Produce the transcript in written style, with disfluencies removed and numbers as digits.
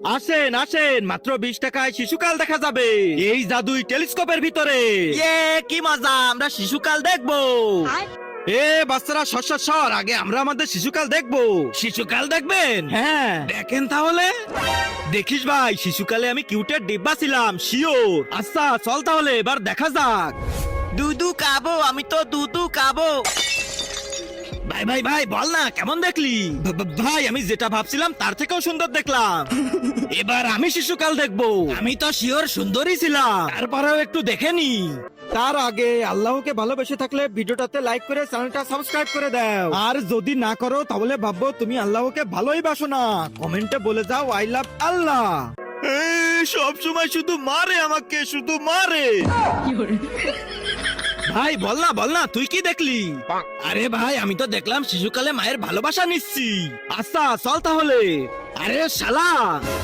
আসেন আসেন, মাত্র 20 টাকায় শিশুকাল দেখা যাবে এই জাদুই টেলিস্কোপের ভিতরে। কি মজা, আমরা শিশুকাল দেখবো। বাচ্চারা সর, আগে আমরা আমাদের শিশুকাল দেখবো। শিশুকাল দেখবেন? হ্যাঁ দেখেন তাহলে। দেখিস ভাই, শিশুকালে আমি কিউটের ডিব্বা ছিলাম শিওর। আচ্ছা চল তাহলে এবার দেখা যাক। দুধু খাবো, আমি তো দুধু খাবো। ভাই ভাই ভাই বল না, কেমন দেখলি? ভাই আমি যেটা ভাবছিলাম তার থেকেও সুন্দর দেখলাম। এবার আমি শিশুকাল দেখবো। আমি তো শিওর সুন্দরই ছিলাম, তারপরেও একটু দেখে নি। তার আগে আল্লাহকে ভালোবেসে থাকলে ভিডিওটাতে লাইক করে চ্যানেলটা সাবস্ক্রাইব করে দাও। আর যদি না করো তাহলে ভাববো তুমি আল্লাহকে ভালোই বাসো না। কমেন্টে বলে যাও আই লাভ আল্লাহ। সব সময় শুধু মারে, আমাকে শুধু মারে। ভাই বল না তুই কি দেখলি? আরে ভাই আমি তো দেখলাম শিশুকালে মায়ের ভালোবাসা নিচ্ছি। আচ্ছা চল তাহলে। আরে শালা